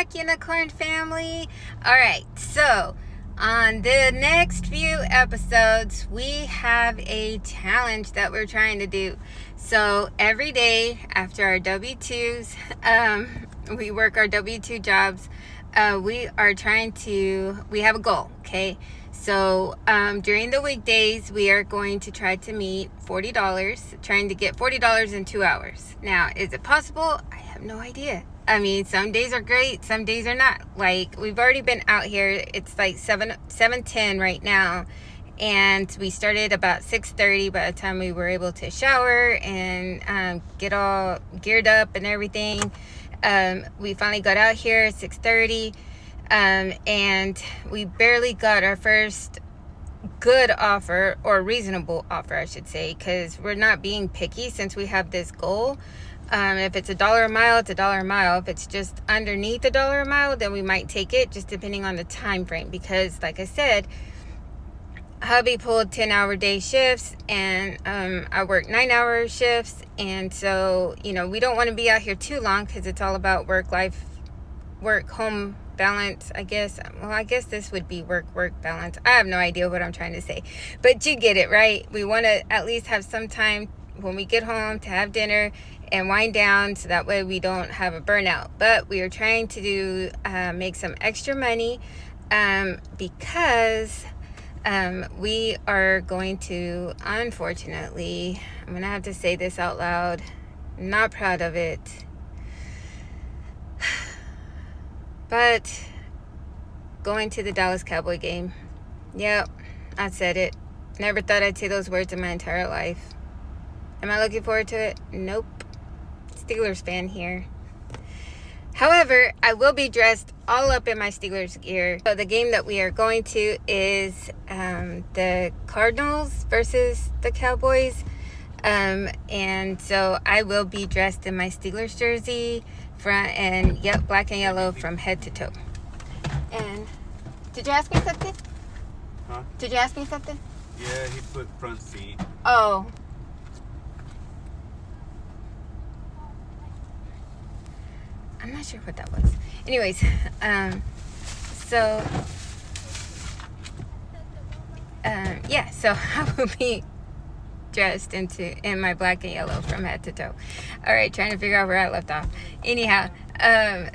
back, Unicorn family. Alright, so on the next few episodes, we have a challenge that we're trying to do. So every day after our W-2s, we work our W-2 jobs, we have a goal, okay? So during the weekdays, we are going to try to meet $40, trying to get $40 in 2 hours. Now, is it possible? I have no idea. I mean, some days are great, some days are not. Like, we've already been out here. It's like 7:10 right now, and we started about 6:30 by the time we were able to shower and get all geared up and everything. We finally got out here at 6:30, and we barely got our first good offer, or reasonable offer, I should say, because we're not being picky since we have this goal. If it's $1 a mile, it's $1 a mile. If it's just underneath $1 a mile, then we might take it, just depending on the time frame. Because, like I said, hubby pulled 10-hour day shifts, and I work 9-hour shifts. And so, we don't want to be out here too long, because it's all about work-home balance, I guess. Well, I guess this would be work balance. I have no idea what I'm trying to say, but you get it, right? We want to at least have some time when we get home to have dinner and wind down, so that way we don't have a burnout. But we are trying to make some extra money, because we are going to, unfortunately, I'm gonna have to say this out loud, not proud of it, but going to the Dallas Cowboy game. Yep, I said it. Never thought I'd say those words in my entire life. Am I looking forward to it? Nope. Steelers fan here. However, I will be dressed all up in my Steelers gear. So the game that we are going to is the Cardinals versus the Cowboys. And so I will be dressed in my Steelers jersey, front and black and yellow from head to toe. And did you ask me something? Huh? Did you ask me something? Yeah, he put front seat. Oh. I'm not sure what that was. Anyways, so I will be dressed in my black and yellow from head to toe. All right, trying to figure out where I left off. Anyhow,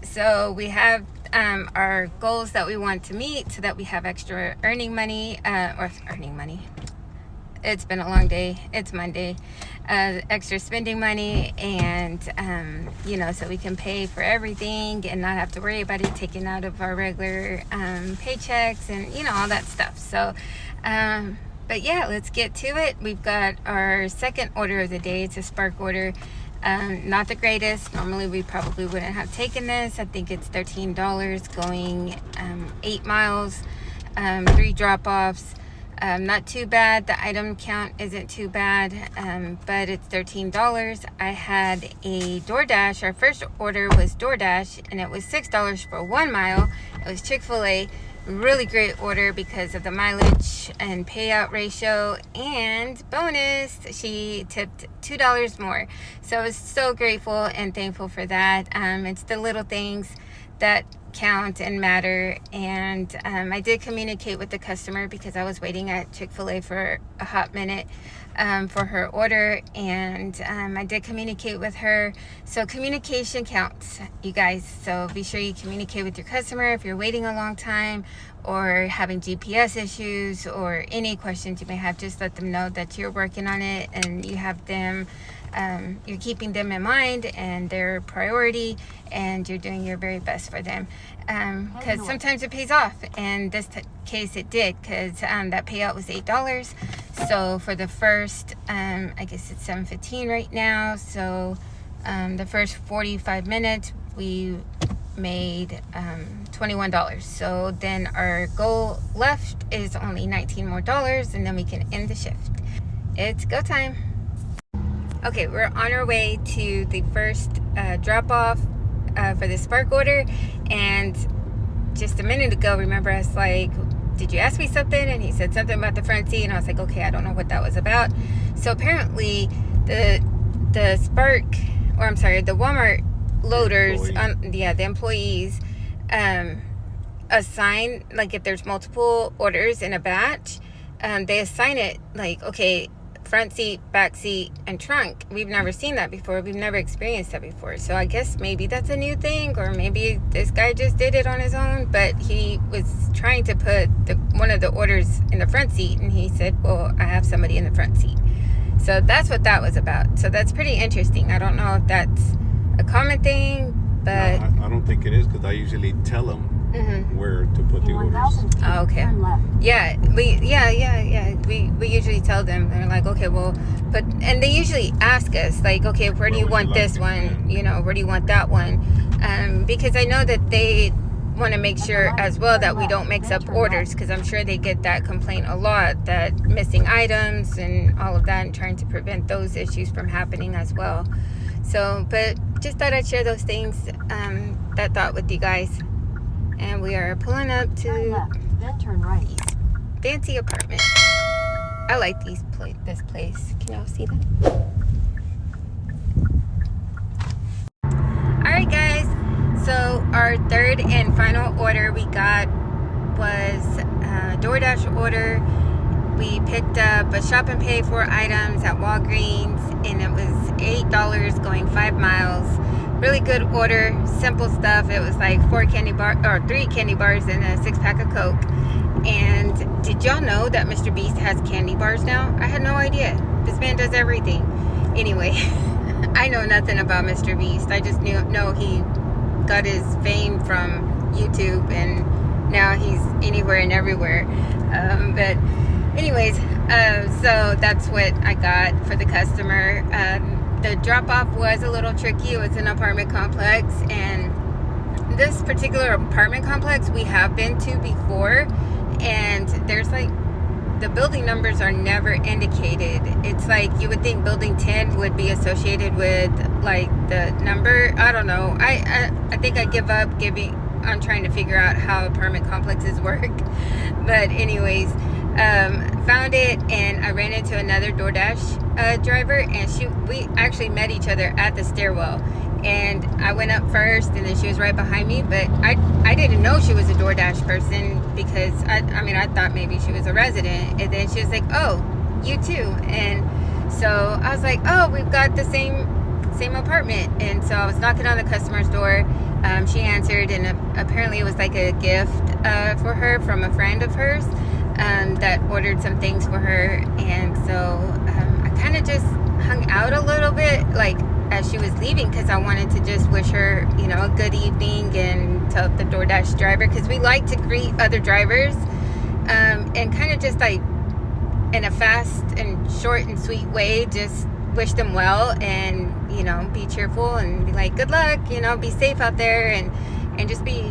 so we have our goals that we want to meet, so that we have extra earning money. It's been a long day. It's Monday. Extra spending money, and so we can pay for everything and not have to worry about it taken out of our regular paychecks and all that stuff. So but yeah, let's get to it. We've got our second order of the day. It's a Spark order. Not the greatest. Normally we probably wouldn't have taken this. I think it's $13 going 8 miles, 3 drop-offs. Not too bad. The item count isn't too bad, but it's $13. I had a DoorDash. Our first order was DoorDash, and it was $6 for 1 mile. It was Chick-fil-A. Really great order because of the mileage and payout ratio, and bonus, she tipped $2 more. So I was so grateful and thankful for that. It's the little things that count and matter. And I did communicate with the customer, because I was waiting at Chick-fil-A for a hot minute for her order, and I did communicate with her. So communication counts, you guys. So be sure you communicate with your customer if you're waiting a long time or having GPS issues or any questions you may have. Just let them know that you're working on it and you have them, you're keeping them in mind and their priority, and you're doing your very best for them, because sometimes it pays off. In this case it did, because that payout was $8. So for the first, I guess it's 7:15 right now, so the first 45 minutes we made $21. So then our goal left is only $19 more, and then we can end the shift. It's go time. Okay, we're on our way to the first drop-off for the Spark order. And just a minute ago, remember, I was like, did you ask me something? And he said something about the front seat, and I was like, okay, I don't know what that was about. So apparently the Walmart loaders, the employees, assign, like if there's multiple orders in a batch, they assign it like, okay, front seat, back seat, and trunk. We've never seen that before. We've never experienced that before. So I guess maybe that's a new thing, or maybe this guy just did it on his own, but he was trying to put one of the orders in the front seat, and he said, well, I have somebody in the front seat. So that's what that was about. So that's pretty interesting. I don't know if that's a common thing, but No, I don't think it is, because I usually tell them where to put the orders. oh, okay. Yeah, we usually tell them. They're like, okay, well, but, and they usually ask us like, okay, where do you want this one? You know, where do you want that one? Because I know that they want to make sure as well that we don't mix up orders, because I'm sure they get that complaint a lot, that missing items and all of that, and trying to prevent those issues from happening as well. So, but just thought I'd share those things, that thought with you guys. And we are pulling up to then turn right. fancy apartment. I like this place. Can y'all see that? Alright guys, so our third and final order we got was a DoorDash order. We picked up a shop and pay 4 items at Walgreens, and it was $8 going 5 miles. Really good order, simple stuff. It was like 3 candy bars and a 6-pack of Coke. And did y'all know that Mr. Beast has candy bars now? I had no idea. This man does everything. Anyway, I know nothing about Mr. Beast. I just know he got his fame from YouTube, and now he's anywhere and everywhere. But anyways, so that's what I got for the customer. The drop-off was a little tricky. It was an apartment complex, and this particular apartment complex we have been to before, and there's like, the building numbers are never indicated. It's like you would think building 10 would be associated with like the number. I don't know. I think I give up on trying to figure out how apartment complexes work. But anyways, found it, and I ran into another DoorDash driver, and we actually met each other at the stairwell, and I went up first, and then she was right behind me, but I didn't know she was a DoorDash person, because I thought maybe she was a resident, and then she was like, oh, you too. And so I was like, oh, we've got the same apartment. And so I was knocking on the customer's door. She answered, and apparently it was like a gift for her from a friend of hers that ordered some things for her. And so I kind of just hung out a little bit, like as she was leaving, because I wanted to just wish her, you know, a good evening, and tell the DoorDash driver, because we like to greet other drivers and kind of just like in a fast and short and sweet way, just wish them well, and you know, be cheerful and be like, good luck, you know, be safe out there, and just be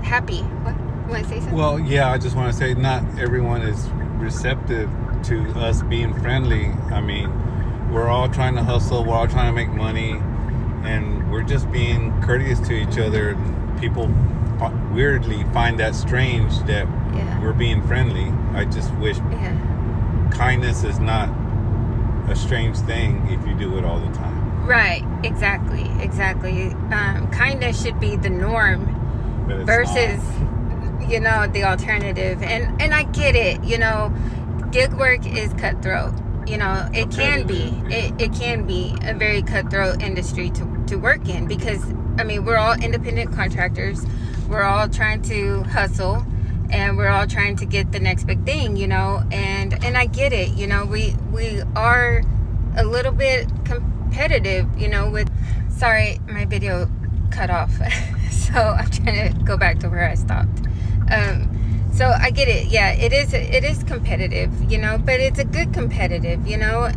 happy. What? You want to say something? Well, yeah, I just want to say not everyone is receptive to us being friendly. I mean, we're all trying to hustle, we're all trying to make money, and we're just being courteous to each other. People weirdly find that strange that we're being friendly. I just wish kindness is not a strange thing if you do it all the time. Right, exactly. Kindness should be the norm versus not, you know, the alternative. And I get it, you know, gig work is cutthroat. You know, it can be a very cutthroat industry to work in, because I mean, we're all independent contractors. We're all trying to hustle, and we're all trying to get the next big thing, you know, and I get it, you know, we are a little bit competitive, you know, sorry, my video cut off. So I'm trying to go back to where I stopped. So I get it. Yeah, it is competitive, you know, but it's a good competitive, you know.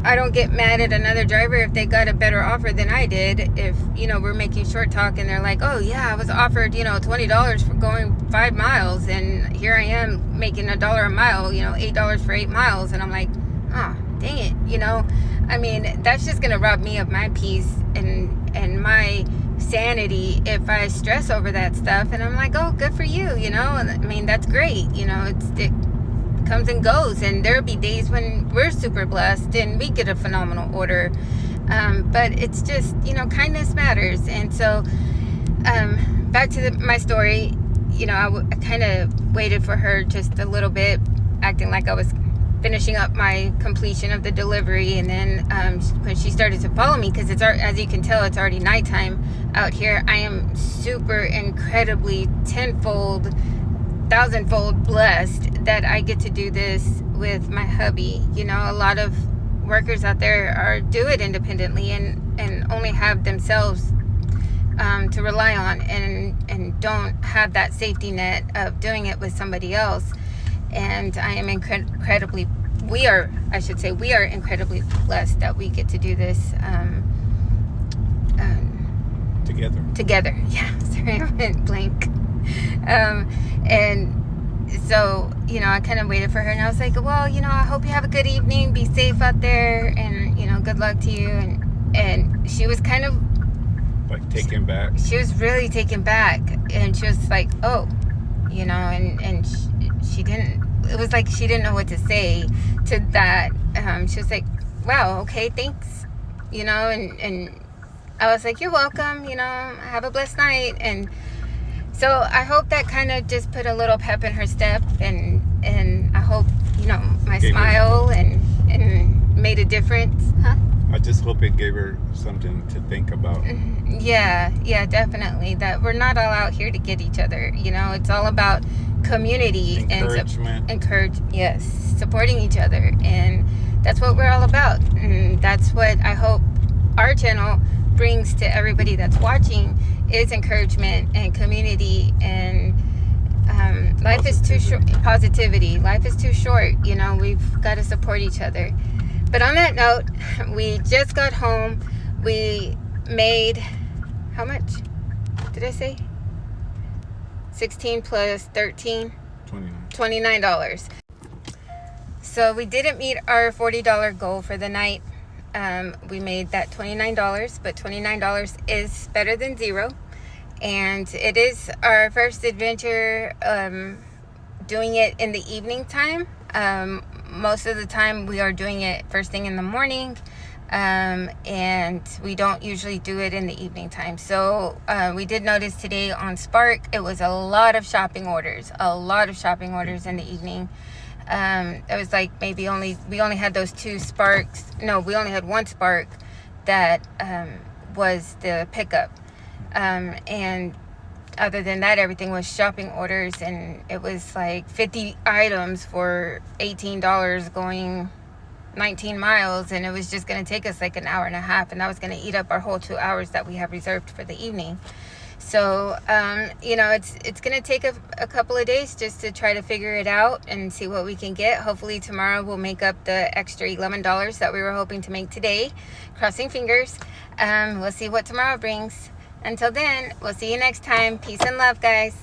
I don't get mad at another driver if they got a better offer than I did. If, you know, we're making short talk and they're like, oh yeah, I was offered, you know, $20 for going 5 miles, and here I am making $1 a mile, you know, $8 for 8 miles, and I'm like, oh, dang it, you know. I mean, that's just gonna rob me of my peace and my sanity if I stress over that stuff. And I'm like, oh, good for you, you know. And I mean, that's great, you know. It comes and goes, and there'll be days when we're super blessed and we get a phenomenal order. But it's just, kindness matters. And so back to my story, I kind of waited for her just a little bit, acting like I was finishing up my completion of the delivery. And then when she started to follow me, because as you can tell, it's already nighttime out here, I am super incredibly tenfold, thousandfold blessed that I get to do this with my hubby. A lot of workers out there do it independently and only have themselves to rely on, and don't have that safety net of doing it with somebody else. And I am we are incredibly blessed that we get to do this together. Yeah, sorry, I went blank. And so, I kind of waited for her, and I was like, well, I hope you have a good evening, be safe out there, and, good luck to you. And she was kind of like taken back. She was really taken back, and she was like, oh, and she didn't, it was like she didn't know what to say to that. She was like, wow, okay, thanks, and I was like, you're welcome, have a blessed night. And so I hope that kind of just put a little pep in her step, and I hope, my smile and made a difference. Huh? I just hope it gave her something to think about. Yeah, definitely. That we're not all out here to get each other. It's all about community, encouragement, and supporting each other, and that's what we're all about. And that's what I hope our channel brings to everybody that's watching, is encouragement and community. And life is too short. Positivity. Life is too short. We've got to support each other. But on that note, we just got home. We made, how much did I say? 16 plus 13? $29. So we didn't meet our $40 goal for the night. We made that $29, but $29 is better than zero. And it is our first adventure doing it in the evening time. Most of the time we are doing it first thing in the morning, and we don't usually do it in the evening time. So we did notice today on Spark, it was a lot of shopping orders in the evening. It was like maybe we only had those two Sparks. No, we only had one Spark that was the pickup, and other than that, everything was shopping orders, and it was like 50 items for $18 going 19 miles, and it was just going to take us like an hour and a half, and that was going to eat up our whole 2 hours that we have reserved for the evening. So, it's going to take a couple of days just to try to figure it out and see what we can get. Hopefully tomorrow we'll make up the extra $11 that we were hoping to make today. Crossing fingers. We'll see what tomorrow brings. Until then, we'll see you next time. Peace and love, guys.